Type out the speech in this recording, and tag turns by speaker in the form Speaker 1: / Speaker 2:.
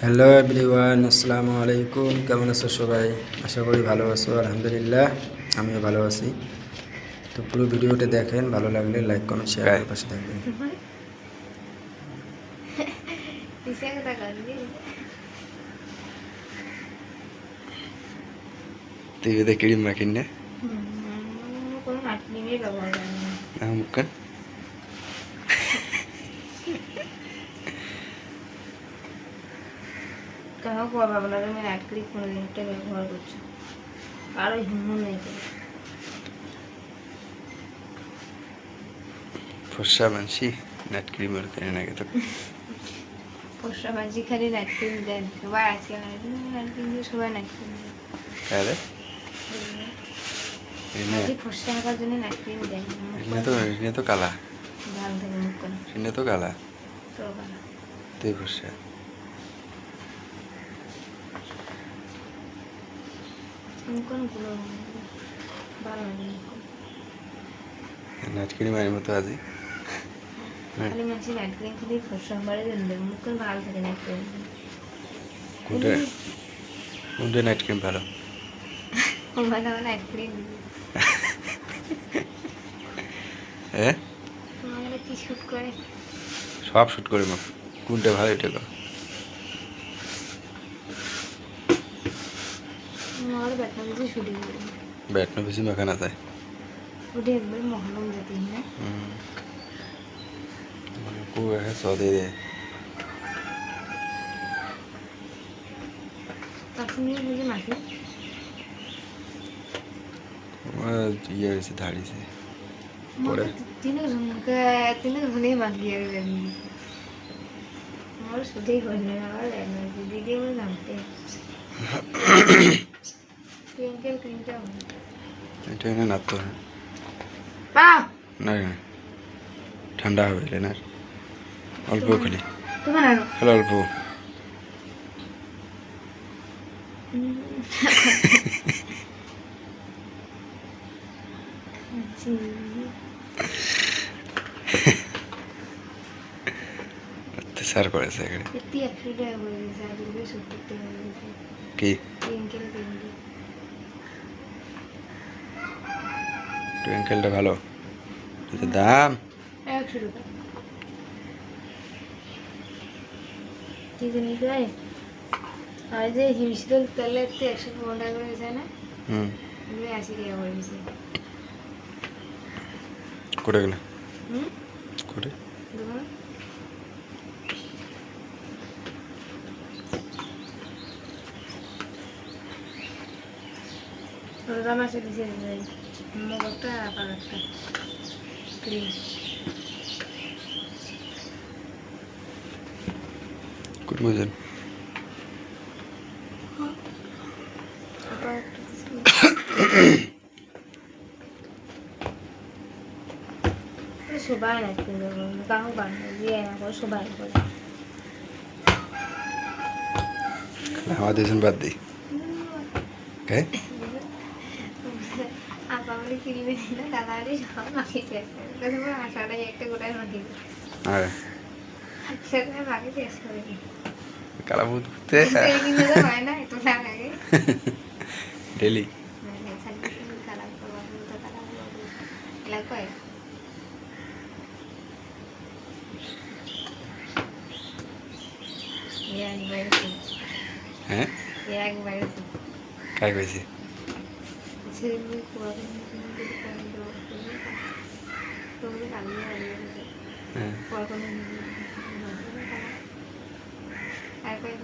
Speaker 1: Hello everyone, আসসালামু আলাইকুম। কেমন আছো সবাই? আশা করি ভালো আছো। আলহামদুলিল্লাহ, আমিও ভালো আছি। তো পুরো ভিডিওটা দেখেন, ভালো লাগলে লাইক কমেন্ট শেয়ার করে পাশে থাকবেন।
Speaker 2: টিভিতে ক্রিম মাখিন না
Speaker 3: কোনো নাটনিমই ব্যবহার করেন না।
Speaker 2: মুখখান
Speaker 3: কেন করবো বলো, তুমি নাটক্রিম কোনো জিনিসটা ব্যবহার করছো, কারো হিম্মত নেই তো।
Speaker 2: ফর্সা মানসি নাট ক্রিম আর কেন না তো
Speaker 3: পোষা মাঝি খালি নাটক্রিম দেন, সবাই আজকাল নাটক্রিম দিয়ে সবাই নাটক্রিম দেন।
Speaker 2: আরে
Speaker 3: মাঝি ফর্সা হওয়ার জন্য নাটক্রিম দেন।
Speaker 2: এনে তো কালা,
Speaker 3: ভালো থাকে মুখ করে
Speaker 2: এনে তো কালা,
Speaker 3: তো ভালো।
Speaker 2: তুই ফর্সা
Speaker 3: মুখ গুলো ভালো লাগে মুখ।
Speaker 2: নাট ক্রিম আর মতো আজি
Speaker 3: খালি মাঝি নাটক্রিম খালি ফর্সা হওয়ার জন্য মুখ ভালো থাকে নাটক্রিম।
Speaker 2: কোনটা কোনটা নাইট ক্রিম ভালো?
Speaker 3: মানে আমার নাটক্রিম
Speaker 2: হ্যাঁ
Speaker 3: আমার কি শুট করে,
Speaker 2: সব শুট করে মুখ, কোনটা ভালো এটা কর।
Speaker 3: আমার ব্যাটা বুঝে শুটিং করি,
Speaker 2: ব্যাটনা বেশি মাখানা যায়।
Speaker 3: ওটা একবার মহলম যেতে না।
Speaker 2: কো হ্যাঁ সদে দে
Speaker 3: কাশ্মীর বুঝে মাখি
Speaker 2: ইয়ে হয়েছে ধাড়িছে পরে
Speaker 3: তিনে ধুনেই মাখিয়ে দেবেন। আমার শুধুই হল না, আমার এনার্জি দিদি আমার জানতে টুইঙ্কেল ক্রিমটা
Speaker 2: এটা এনে না তো
Speaker 3: পা
Speaker 2: না না ঠান্ডা হবে এলে না অল্প খালি
Speaker 3: তোমার আরো
Speaker 2: খালি অল্প অত্যাচার করেছে এখানে
Speaker 3: এটি 100 টাকা করে দিয়েছে, আগে 70 টাকা করে দিয়েছে
Speaker 2: কি
Speaker 3: টুইঙ্কেল ক্রিমটা।
Speaker 2: টুইঙ্কেলটা ভালো এটা দাম
Speaker 3: 100 টাকা কি জানি কয়। আর যে হিমশীতল তেলের তো 115 টাকা করে দিয়েছে না,
Speaker 2: হুম
Speaker 3: 80 টাকা করে দিয়েছে।
Speaker 2: করে গেলে
Speaker 3: হুম
Speaker 2: করে
Speaker 3: দেখুন রোজা মাসে দিছে মগরটা পাগারটা ক্রিম।
Speaker 2: কোন বুঝেন
Speaker 3: সবাই না কিনবে কাহো বানায় দিয়ে না করে সবাই করে।
Speaker 2: আমার দুজন বাদ দিই কে
Speaker 3: আপা বলে কিনবে না, দাদা বলে সব মাখিয়ে শেষ করে আশাটাই একটা গোটায় মাখিয়ে দিই,
Speaker 2: আর
Speaker 3: সেটা মাখিয়ে শেষ করে দিই।
Speaker 2: কালা ভূত ঘুরতে
Speaker 3: কিনে তো হয় না, এত টাকা লাগে
Speaker 2: ডেলি
Speaker 3: খারাপ করবো তো খারাপ করবো এলাকায়
Speaker 2: হ্যাঁ
Speaker 3: একবারে
Speaker 2: কাই কইছি
Speaker 3: ছেলেগুলো তোমরা কালিয়ে
Speaker 2: হ্যাঁ
Speaker 3: পড়াশোনা আর কয়েক